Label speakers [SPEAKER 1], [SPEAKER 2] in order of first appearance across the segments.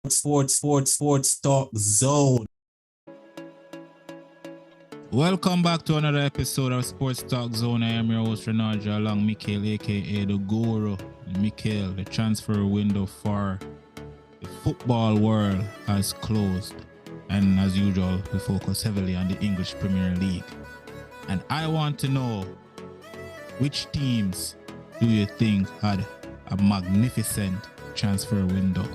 [SPEAKER 1] Sports Talk Zone.
[SPEAKER 2] Welcome back to another episode of Sports Talk Zone. I am your host Renaja along Mikhail, aka the Guru. Mikhail, the transfer window for the football world has closed. And as usual, we focus heavily on the English Premier League. And I want to know, which teams do you think had a magnificent transfer window?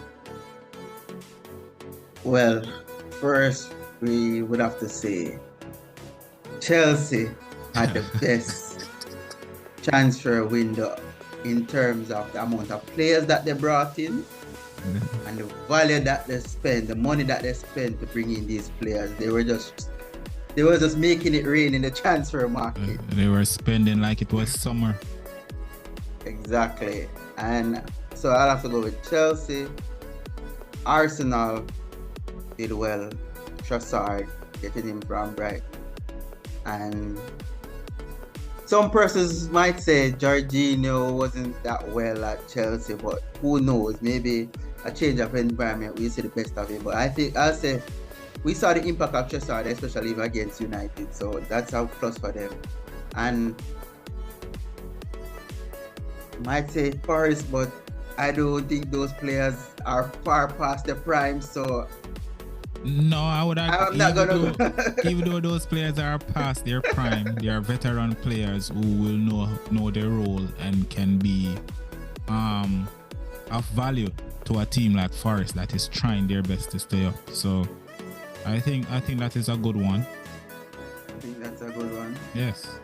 [SPEAKER 3] Well, first we would have to say Chelsea had the best transfer window in terms of the amount of players that they brought in and the value that they spent, the money that they spent to bring in these players. They were just making it rain in the transfer market.
[SPEAKER 2] They were spending like it was summer.
[SPEAKER 3] Exactly. And so I'll have to go with Chelsea. Arsenal did well. Trossard getting him from Brighton. And some persons might say Jorginho wasn't that well at Chelsea, but who knows? Maybe a change of environment, we see the best of him. But I'll say we saw the impact of Trossard, especially against United. So that's a plus for them. And might say Forest, but I don't think those players are far past their prime. So
[SPEAKER 2] no, I would agree.
[SPEAKER 3] I'm not gonna go.
[SPEAKER 2] Even though those players are past their prime, they are veteran players who will know their role and can be of value to a team like Forest that is trying their best to stay up. So I think that is a good one.
[SPEAKER 3] I think that's a good one.
[SPEAKER 2] Yes.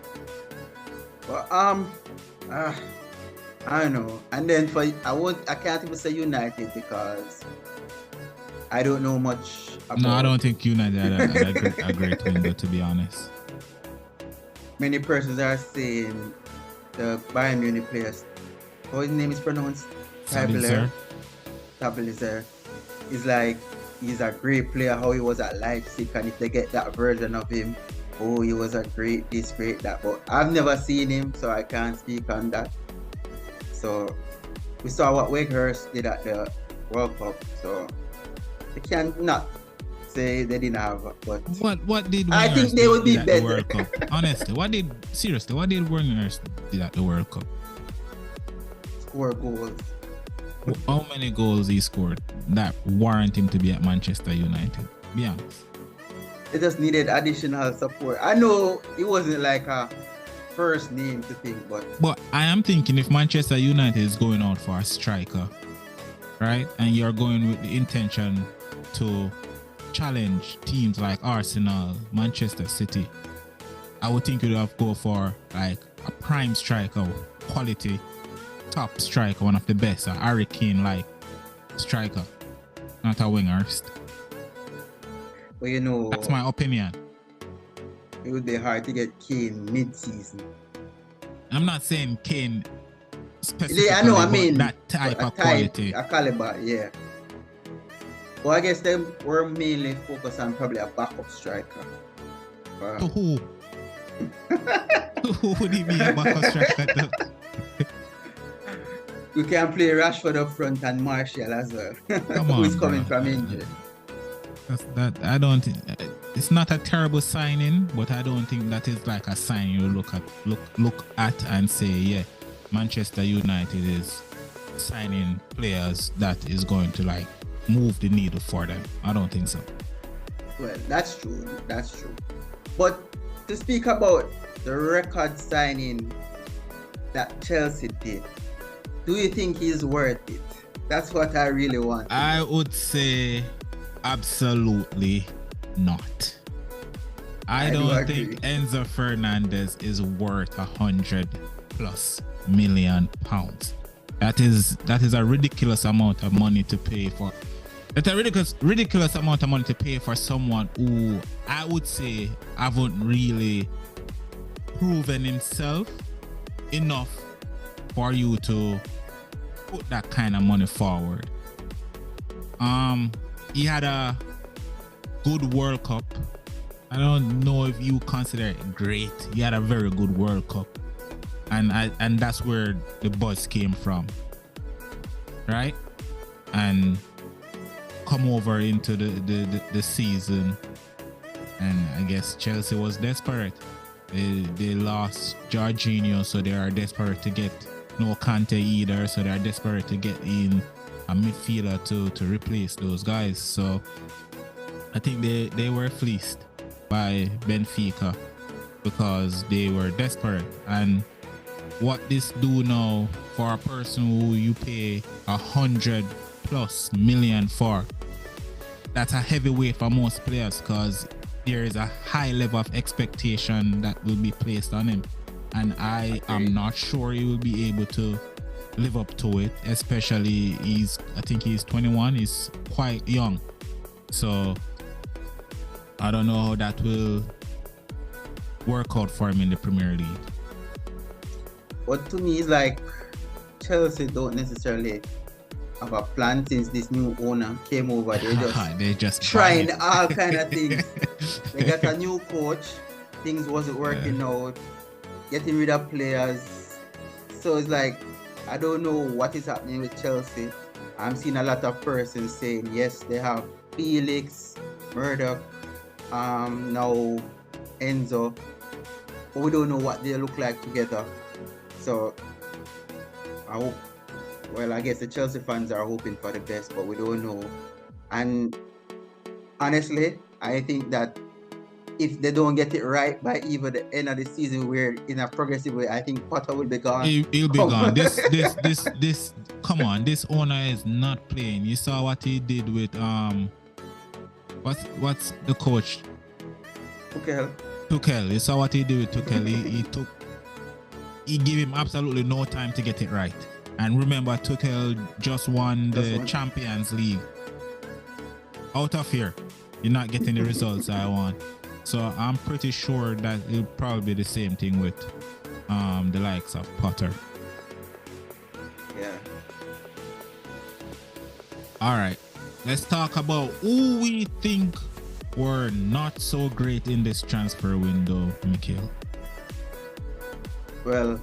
[SPEAKER 3] But I don't know. And then I can't even say United because I don't know much about.
[SPEAKER 2] No, I don't think United had a great window, to be honest.
[SPEAKER 3] Many persons are saying the Bayern Munich players, how his name is pronounced?
[SPEAKER 2] Sabitzer.
[SPEAKER 3] Is like, he's a great player, how he was at Leipzig, and if they get that version of him, oh, he was a great this, great that. But I've never seen him, so I can't speak on that. So we saw what Weghorst did at the World Cup, so they can't not say they didn't have. But
[SPEAKER 2] what did
[SPEAKER 3] I think they would be
[SPEAKER 2] at
[SPEAKER 3] better.
[SPEAKER 2] The World Cup? Honestly, what did Weghorst did at the World Cup?
[SPEAKER 3] Score goals.
[SPEAKER 2] How many goals he scored that warrant him to be at Manchester United? Be honest.
[SPEAKER 3] They just needed additional support. I know it wasn't like a first name to think, but
[SPEAKER 2] I am thinking, if Manchester United is going out for a striker, right, and you're going with the intention to challenge teams like Arsenal, Manchester City, I would think you'd have to go for like a prime striker, quality top striker, one of the best, a Harry Kane like striker, not a Weghorst.
[SPEAKER 3] Well, you know,
[SPEAKER 2] that's my opinion.
[SPEAKER 3] It would be hard to get Kane mid-season.
[SPEAKER 2] I'm not saying Kane specifically,
[SPEAKER 3] I know, I mean
[SPEAKER 2] that type of quality.
[SPEAKER 3] A caliber, yeah. Well, I guess they were mainly focused on probably a backup striker.
[SPEAKER 2] To who? Who would he be a backup striker?
[SPEAKER 3] We can play Rashford up front and Martial as well. Who's coming from injury.
[SPEAKER 2] I don't think it's not a terrible signing, but I don't think that is like a sign you look at and say, yeah, Manchester United is signing players that is going to like move the needle for them. I don't think so.
[SPEAKER 3] Well, that's true. But to speak about the record signing that Chelsea did, do you think he's worth it? That's what I really want.
[SPEAKER 2] I would say absolutely not. I don't think Enzo Fernandez is worth £100+ million. That is a ridiculous amount of money to pay for. That's a ridiculous amount of money to pay for someone who I would say haven't really proven himself enough for you to put that kind of money forward. He had a good World Cup. I don't know if you consider it great. He had a very good World Cup. And that's where the buzz came from. Right? And come over into the season, and I guess Chelsea was desperate. They lost Jorginho, so they are desperate to get no Kante either, so they are desperate to get in a midfielder to replace those guys. So I think they were fleeced by Benfica because they were desperate. And what this do now for a person who you pay 100+ million for, that's a heavy weight for most players because there is a high level of expectation that will be placed on him, and I am not sure he will be able to live up to it, especially I think he's 21, he's quite young, so I don't know how that will work out for him in the Premier League.
[SPEAKER 3] But to me, it's like Chelsea don't necessarily have a plan since this new owner came over. They just trying all kind of things. They got a new coach. Things wasn't working out. Getting rid of players. So it's like, I don't know what is happening with Chelsea. I'm seeing a lot of persons saying, yes, they have Felix, Murdoch, now Enzo. But we don't know what they look like together. So I hope, well, I guess the Chelsea fans are hoping for the best, but we don't know. And honestly, I think that if they don't get it right by even the end of the season, we're in a progressive way, I think Potter will be gone.
[SPEAKER 2] He'll be gone. This come on, this owner is not playing. You saw what he did with what's the coach? Tuchel. You saw what he did with Tuchel. He gave him absolutely no time to get it right. And remember, Tuchel just won the Champions League. Out of here, you're not getting the results I want. So I'm pretty sure that it'll probably be the same thing with the likes of Potter.
[SPEAKER 3] Yeah.
[SPEAKER 2] All right, let's talk about who we think were not so great in this transfer window, Mikhail.
[SPEAKER 3] Well,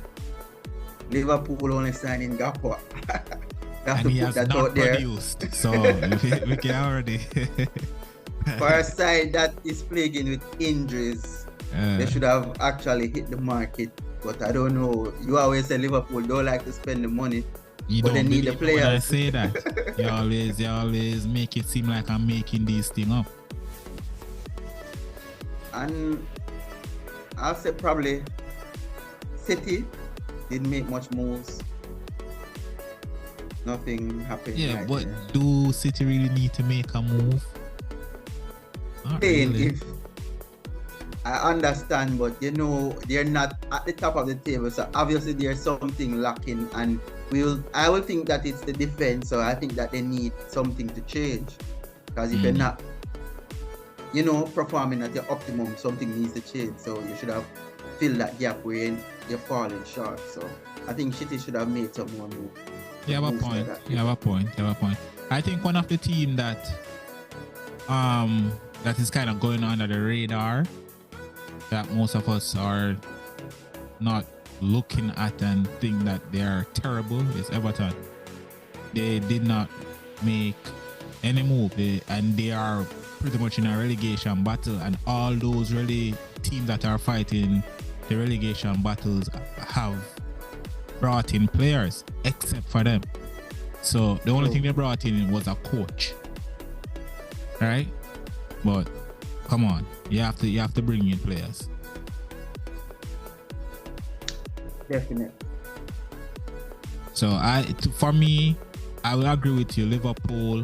[SPEAKER 3] Liverpool only signing Gakpo.
[SPEAKER 2] And he has not produced, so we can already.
[SPEAKER 3] For a side that is plaguing with injuries, they should have actually hit the market. But I don't know. You always say Liverpool don't like to spend the money, but they need the players.
[SPEAKER 2] When I say that, you always make it seem like I'm making these things up.
[SPEAKER 3] And I'll say probably City didn't make much moves. Nothing happened.
[SPEAKER 2] Yeah, but do City really need to make a move?
[SPEAKER 3] Really.
[SPEAKER 2] Really.
[SPEAKER 3] If I understand, but you know they're not at the top of the table, so obviously there's something lacking, and I will think that it's the defense. So I think that they need something to change, because if you're not, performing at your optimum, something needs to change. So you should have filled that gap where you're falling short. So I think City should have made some more moves.
[SPEAKER 2] You have a point. You have a point. I think one of the team that is kind of going under the radar, that most of us are not looking at and think that they are terrible, is Everton. They did not make any move, and they are pretty much in a relegation battle, and all those teams that are fighting the relegation battles have brought in players, except for them. So the only thing they brought in was a coach, right? But come on, you have to bring in players.
[SPEAKER 3] Definitely.
[SPEAKER 2] So for me, I will agree with you, Liverpool,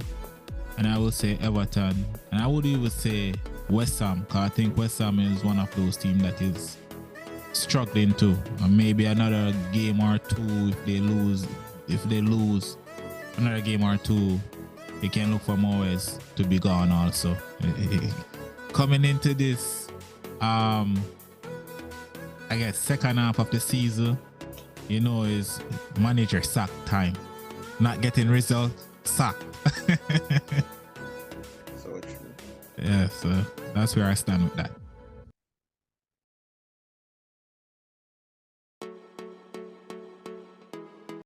[SPEAKER 2] and I will say Everton, and I would even say West Ham, because I think West Ham is one of those teams that is struggling too. And maybe another game or two if they lose another game or two, they can look for more ways to be gone also. Coming into this I guess second half of the season, is manager sack time. Not getting results, sack.
[SPEAKER 3] So true.
[SPEAKER 2] Yeah, so that's where I stand with that.